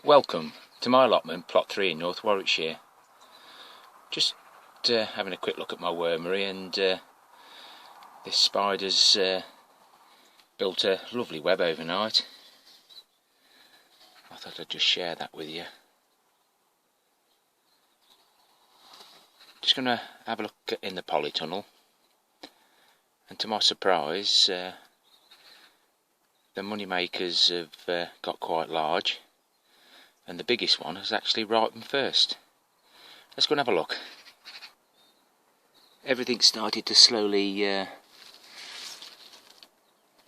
Welcome to my allotment, plot 3 in North Warwickshire. Just having a quick look at my wormery, and this spider's built a lovely web overnight. I thought I'd just share that with you. Just going to have a look in the polytunnel, and to my surprise the money makers have got quite large, and the biggest one has actually ripened first. Let's go and have a look. Everything's started to slowly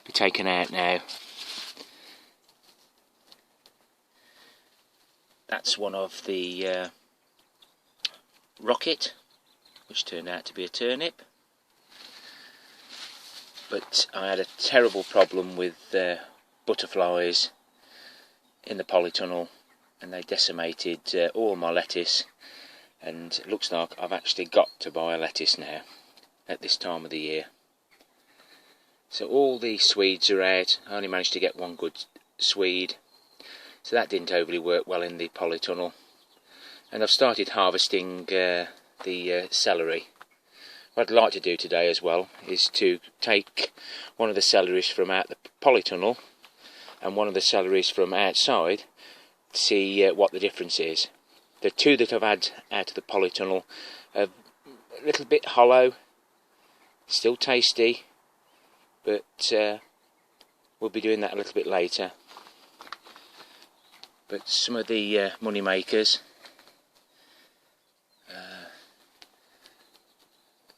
be taken out now. That's one of the rocket, which turned out to be a turnip. But I had a terrible problem with butterflies in the polytunnel, and they decimated all my lettuce, and it looks like I've actually got to buy a lettuce now at this time of the year. So all the Swedes are out. I only managed to get one good Swede, so that didn't overly work well in the polytunnel. And I've started harvesting the celery. What I'd like to do today as well is to take one of the celeries from out the polytunnel and one of the celeries from outside to see what the difference is. The two that I've had out of the polytunnel are a little bit hollow, still tasty, but we'll be doing that a little bit later. But some of the money makers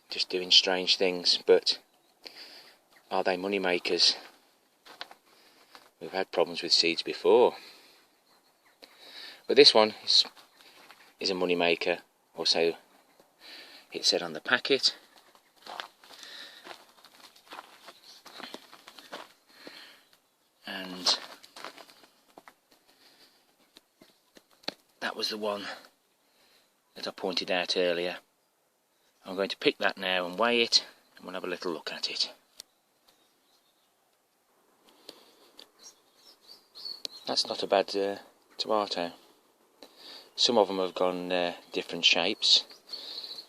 just doing strange things, but are they money makers? We've had problems with seeds before, but this one is a money maker, or so it said on the packet. And that was the one that I pointed out earlier. I'm going to pick that now and weigh it, and we'll have a little look at it. That's not a bad tomato. Some of them have gone different shapes,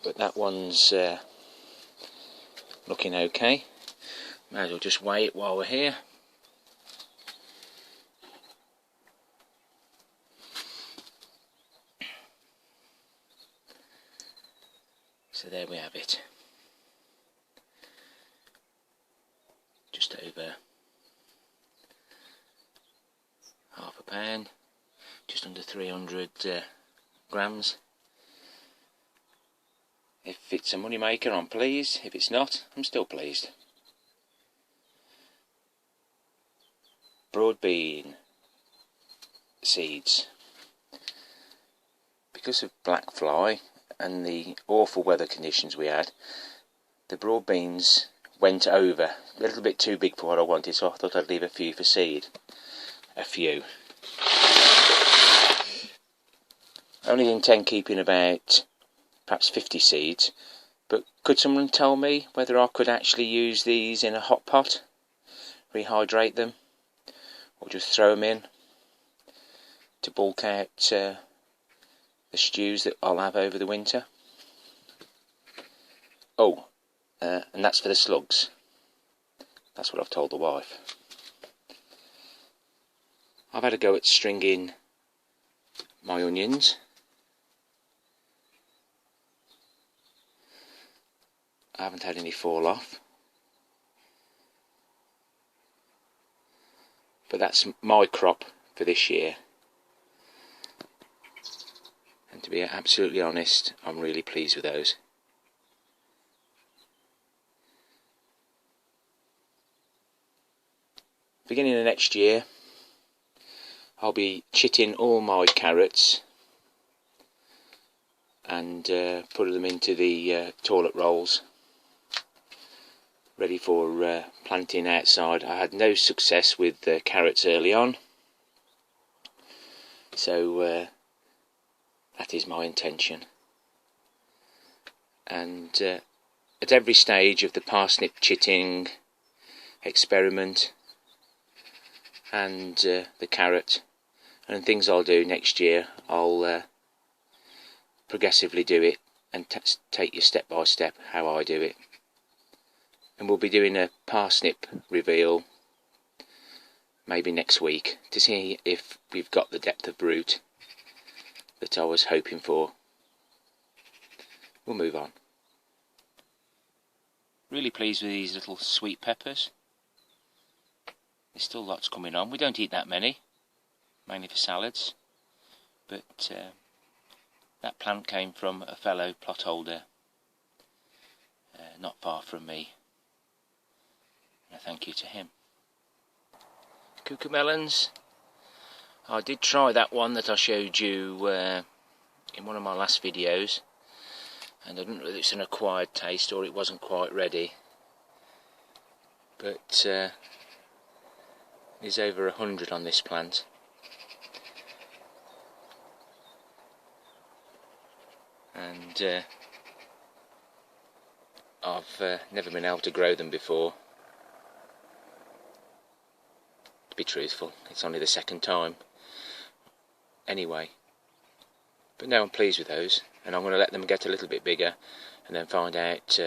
but that one's looking okay. Might as well just weigh it while we're here. So there we have it. Just over half a pound, just under 300 grams. If it's a money maker, I'm pleased. If it's not, I'm still pleased. Broad bean seeds. Because of black fly and the awful weather conditions we had, the broad beans went over. A little bit too big for what I wanted, so I thought I'd leave a few for seed. A few. I only intend keeping about perhaps 50 seeds, but could someone tell me whether I could actually use these in a hot pot, rehydrate them, or just throw them in to bulk out the stews that I'll have over the winter? Oh, and that's for the slugs. That's what I've told the wife. I've had a go at stringing my onions. I haven't had any fall off, but that's my crop for this year. And to be absolutely honest, I'm really pleased with those. Beginning of next year, I'll be chitting all my carrots and putting them into the toilet rolls, ready for planting outside. I had no success with carrots early on, so that is my intention. And at every stage of the parsnip chitting experiment and the carrot, and things I'll do next year, I'll progressively do it and take you step by step how I do it. And we'll be doing a parsnip reveal maybe next week to see if we've got the depth of root that I was hoping for. We'll move on. Really pleased with these little sweet peppers. There's still lots coming on. We don't eat that many, mainly for salads, but that plant came from a fellow plot holder not far from me. And a thank you to him. Cucamelons. I did try that one that I showed you in one of my last videos, and I don't know whether it's an acquired taste or it wasn't quite ready, but there's over 100 on this plant. And I've never been able to grow them before. To be truthful, it's only the second time. Anyway, but now I'm pleased with those, and I'm going to let them get a little bit bigger and then find out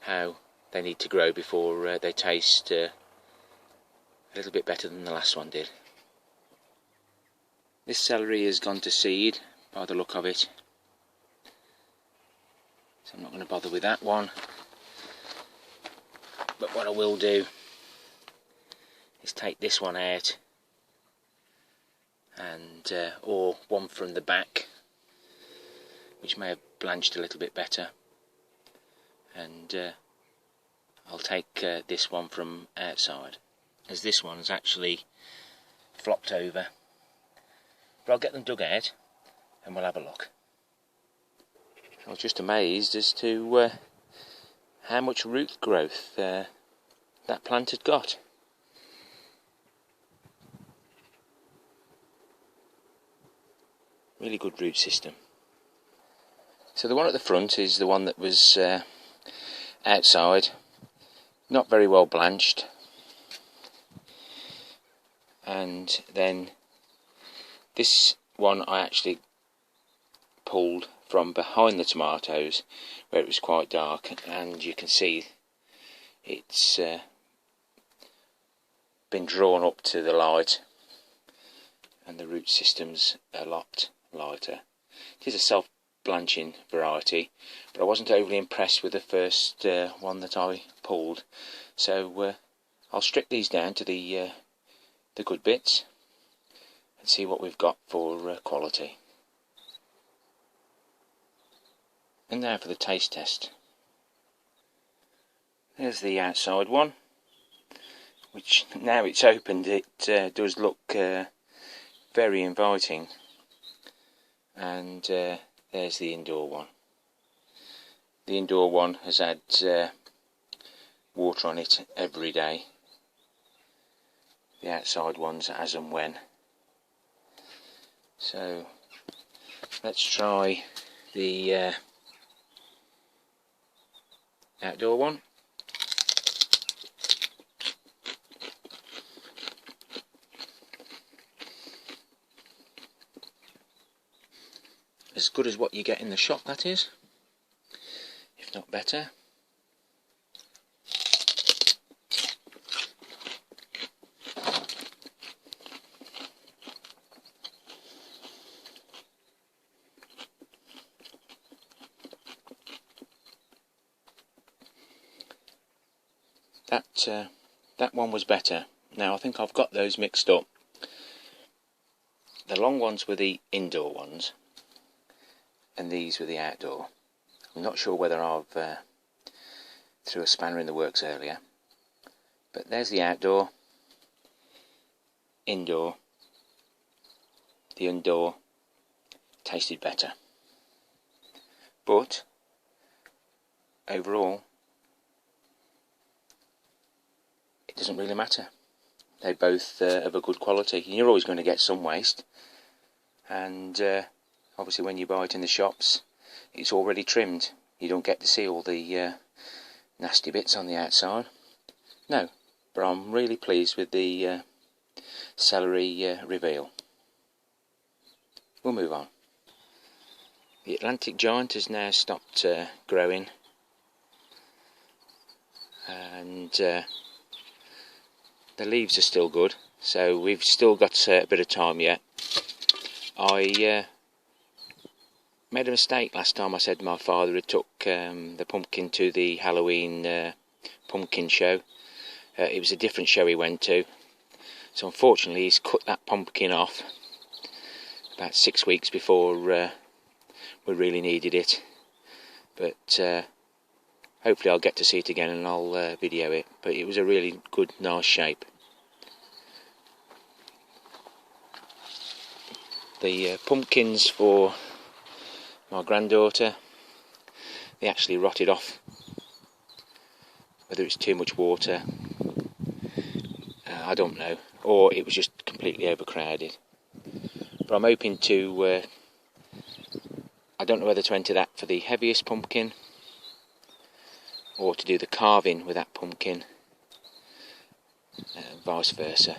how they need to grow before they taste a little bit better than the last one did. This celery has gone to seed by the look of it, so I'm not going to bother with that one. But what I will do is take this one out, and or one from the back, which may have blanched a little bit better, and I'll take this one from outside, as this one's actually flopped over. But I'll get them dug out and we'll have a look. I was just amazed as to how much root growth that plant had got. Really good root system. So the one at the front is the one that was outside, not very well blanched, and then this one I actually pulled from behind the tomatoes where it was quite dark, and you can see it's been drawn up to the light, and the root system's a lot lighter. It is a self-blanching variety, but I wasn't overly impressed with the first one that I pulled, so I'll strip these down to the good bits and see what we've got for quality. And now for the taste test. There's the outside one, which now it's opened it does look very inviting, and there's the indoor one. The indoor one has had water on it every day. The outside one's as and when. So let's try the outdoor one. As good as what you get in the shop, that is, if not better. That one was better. Now I think I've got those mixed up. The long ones were the indoor ones, and these were the outdoor. I'm not sure whether I've threw a spanner in the works earlier, but there's the outdoor, indoor. The indoor tasted better, but overall it doesn't really matter. They both of a good quality. You're always going to get some waste, and obviously when you buy it in the shops it's already trimmed. You don't get to see all the nasty bits on the outside. No, but I'm really pleased with the celery reveal. We'll move on. The Atlantic giant has now stopped growing, and the leaves are still good, so we've still got a bit of time yet. I made a mistake last time. I said my father had took the pumpkin to the Halloween pumpkin show. It was a different show he went to, so unfortunately he's cut that pumpkin off about 6 weeks before we really needed it. But hopefully I'll get to see it again and I'll video it. But it was a really good, nice shape. The pumpkins for my granddaughter, they actually rotted off. Whether it's too much water, I don't know, or it was just completely overcrowded. But I'm hoping to, I don't know whether to enter that for the heaviest pumpkin or to do the carving with that pumpkin, vice versa.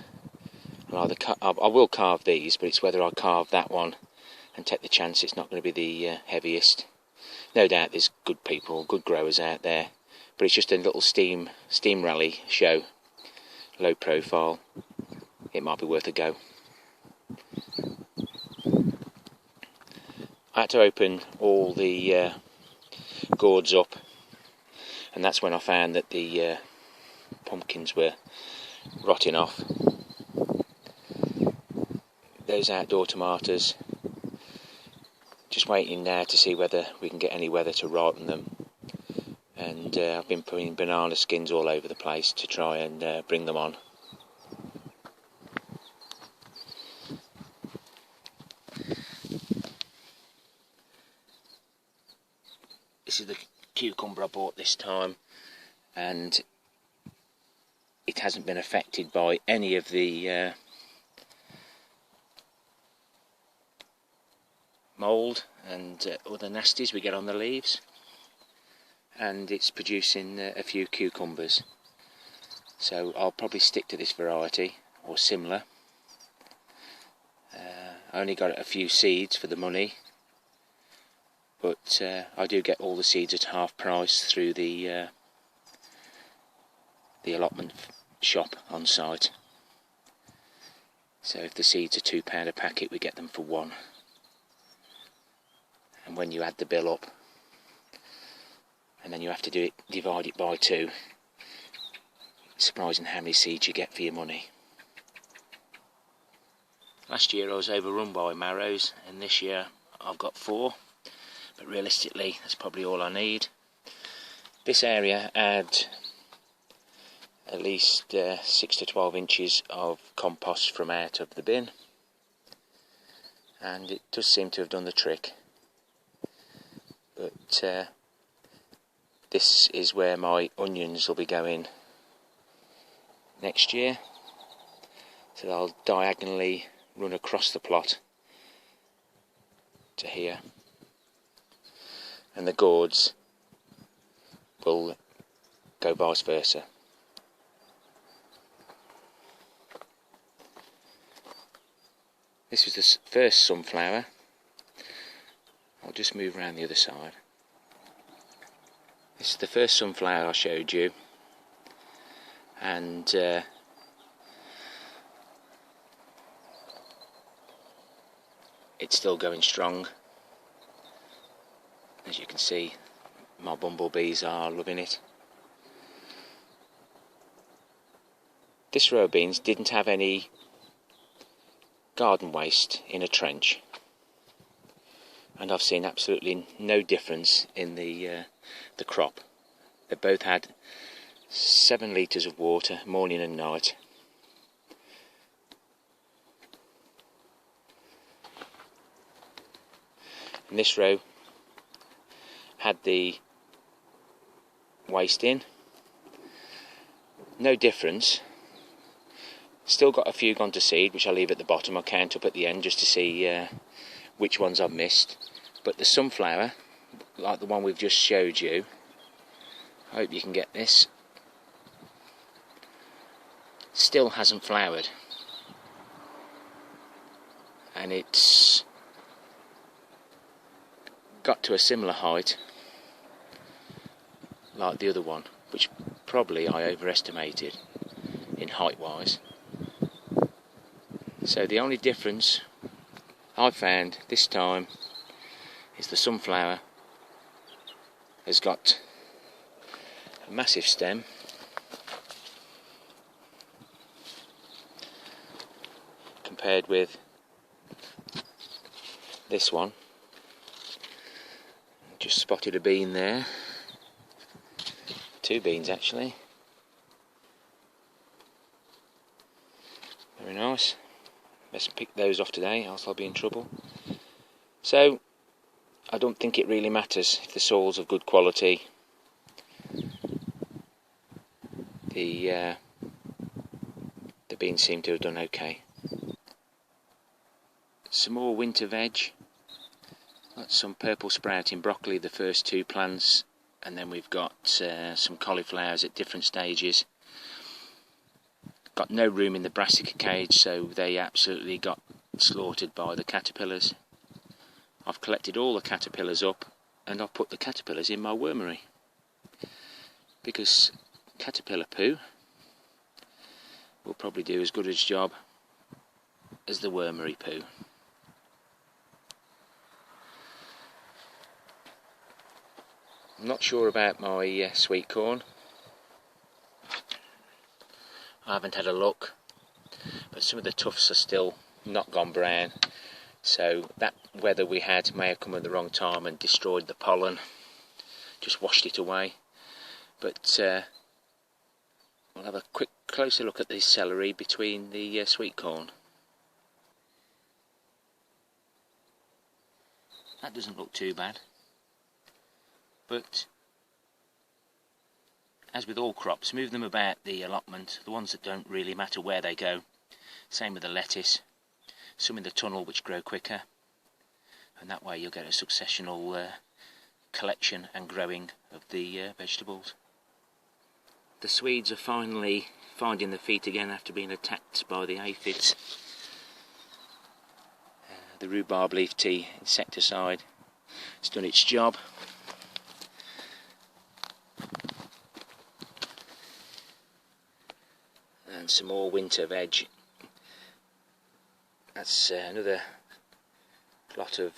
I will carve these, but it's whether I carve that one and take the chance it's not going to be the heaviest. No doubt there's good people, good growers out there, but it's just a little steam rally show, low profile. It might be worth a go. I had to open all the gourds up, and that's when I found that the pumpkins were rotting off. Those outdoor tomatoes, just waiting now to see whether we can get any weather to ripen them. And I've been putting banana skins all over the place to try and bring them on. This is the cucumber I bought this time, and it hasn't been affected by any of the mould and other nasties we get on the leaves, and it's producing a few cucumbers. So I'll probably stick to this variety or similar. I only got a few seeds for the money, but I do get all the seeds at half price through the allotment shop on site. So if the seeds are £2 a packet, we get them for £1. And when you add the bill up, and then you have to divide it by 2, it's surprising how many seeds you get for your money. Last year I was overrun by marrows, and this year I've got 4, but realistically that's probably all I need. This area had at least 6 to 12 inches of compost from out of the bin, and it does seem to have done the trick. But this is where my onions will be going next year, so they'll diagonally run across the plot to here, and the gourds will go vice versa. This was the first sunflower. I'll just move around the other side. This is the first sunflower I showed you, and it's still going strong. As you can see, my bumblebees are loving it. This row of beans didn't have any garden waste in a trench, and I've seen absolutely no difference in the crop. They both had 7 litres of water morning and night. And this row had the waste in. No difference. Still got a few gone to seed, which I'll leave at the bottom. I'll count up at the end just to see which ones I've missed. But the sunflower, like the one we've just showed you, I hope you can get this, still hasn't flowered. and it's got to a similar height like the other one, which probably I overestimated in height wise. So the only difference I've found this time is the sunflower has got a massive stem, compared with this one. Just spotted a bean there, 2 beans actually, very nice. Best pick those off today, else I'll be in trouble. So I don't think it really matters if the soil's of good quality. The beans seem to have done okay. Some more winter veg. Got some purple sprouting broccoli, the first 2 plants, and then we've got some cauliflowers at different stages. Got no room in the brassica cage, so they absolutely got slaughtered by the caterpillars. I've collected all the caterpillars up, and I've put the caterpillars in my wormery, because caterpillar poo will probably do as good a job as the wormery poo. I'm not sure about my sweet corn. I haven't had a look, but some of the tufts are still not gone brown, so that weather we had may have come at the wrong time and destroyed the pollen, just washed it away. But we'll have a quick closer look at the celery between the sweet corn. That doesn't look too bad, but as with all crops, move them about the allotment, the ones that don't really matter where they go. Same with the lettuce, some in the tunnel which grow quicker, and that way you'll get a successional collection and growing of the vegetables. The Swedes are finally finding their feet again after being attacked by the aphids. The rhubarb leaf tea insecticide has done its job. And some more winter veg. That's another lot of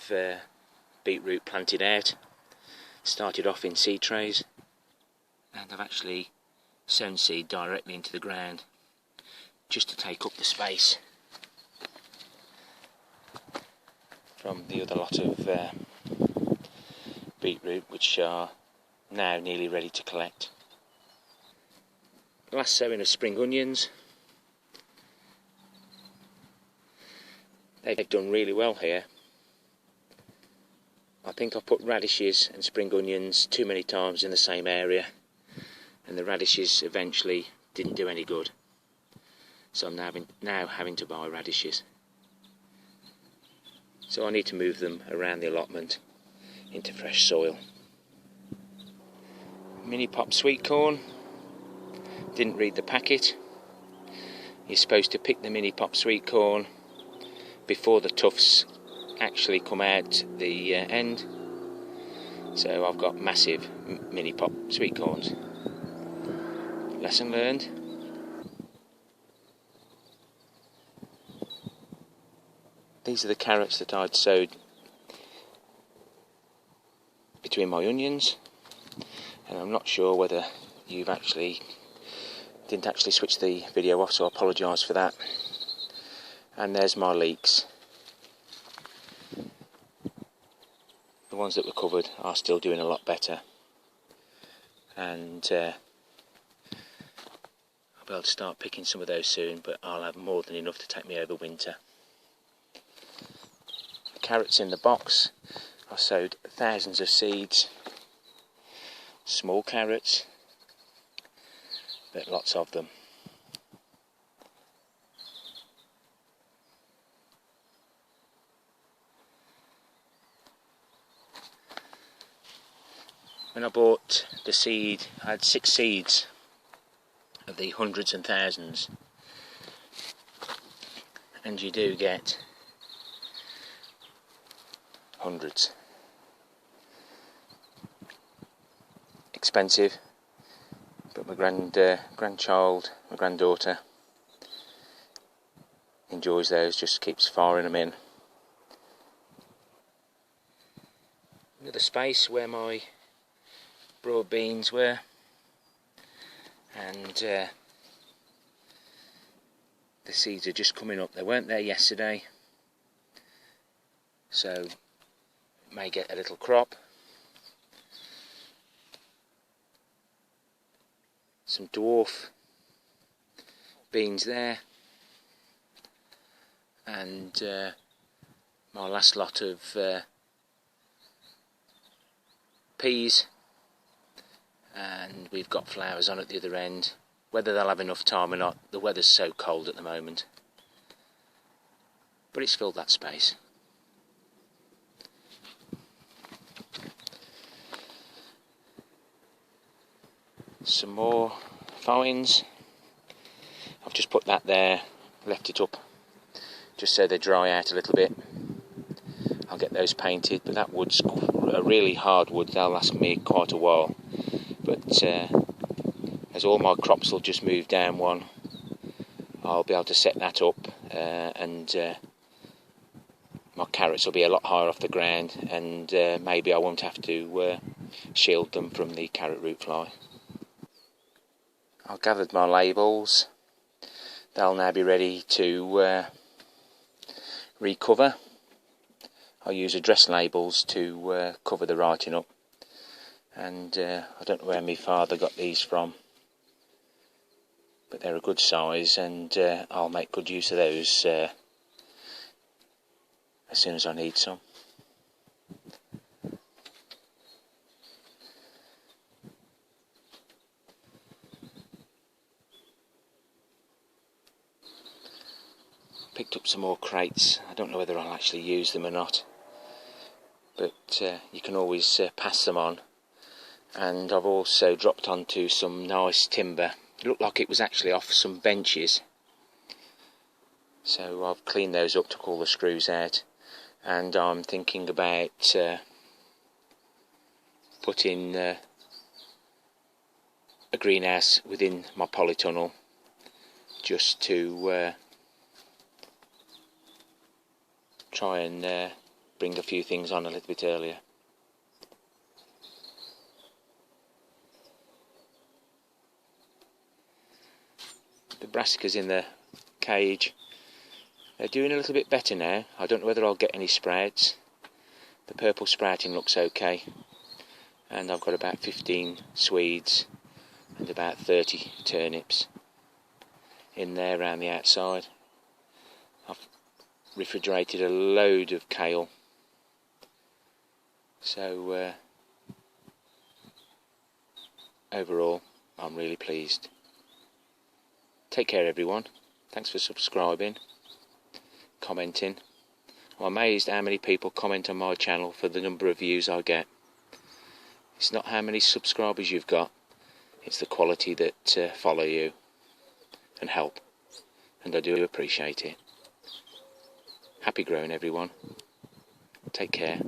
beetroot planted out. Started off in seed trays, and I've actually sown seed directly into the ground just to take up the space from the other lot of beetroot, which are now nearly ready to collect. Last sowing of spring onions. They've done really well here. I think I've put radishes and spring onions too many times in the same area, and the radishes eventually didn't do any good. So I'm now having to buy radishes. So I need to move them around the allotment into fresh soil. Mini pop sweet corn. Didn't read the packet. You're supposed to pick the mini pop sweet corn before the tufts actually come out the end. So I've got massive mini pop sweet corns. Lesson learned. These are the carrots that I'd sowed between my onions, and I'm not sure whether you've didn't actually switch the video off, so I apologise for that. And there's my leeks. The ones that were covered are still doing a lot better, and I'll be able to start picking some of those soon, but I'll have more than enough to take me over winter. The carrots in the box, I sowed thousands of seeds, small carrots, but lots of them. When I bought the seed, I had 6 seeds of the hundreds and thousands, and you do get hundreds. Expensive, but my grandchild, my granddaughter, enjoys those, just keeps firing them in. Another space where my broad beans were, and the seeds are just coming up. They weren't there yesterday, so may get a little crop. Some dwarf beans there, and my last lot of peas, and we've got flowers on at the other end. Whether they'll have enough time or not, the weather's so cold at the moment, but it's filled that space. Some more vines. I've just put that there, left it up just so they dry out a little bit. I'll get those painted, but that wood's a really hard wood. They'll last me quite a while, but as all my crops will just move down one, I'll be able to set that up, and my carrots will be a lot higher off the ground, and maybe I won't have to shield them from the carrot root fly. I've gathered my labels. They'll now be ready to recover. I'll use address labels to cover the writing up, and I don't know where my father got these from, but they're a good size, and I'll make good use of those as soon as I need some. Picked up some more crates. I don't know whether I'll actually use them or not, but you can always pass them on. And I've also dropped onto some nice timber. It looked like it was actually off some benches, so I've cleaned those up, took all the screws out, and I'm thinking about putting a greenhouse within my polytunnel, just to try and bring a few things on a little bit earlier. The brassicas in the cage, they're doing a little bit better now. I don't know whether I'll get any sprouts. The purple sprouting looks okay, and I've got about 15 Swedes and about 30 turnips in there around the outside. I've refrigerated a load of kale, so overall I'm really pleased. Take care everyone, thanks for subscribing, commenting. I'm amazed how many people comment on my channel for the number of views I get. It's not how many subscribers you've got, it's the quality that follow you and help, and I do appreciate it. Happy growing everyone, take care.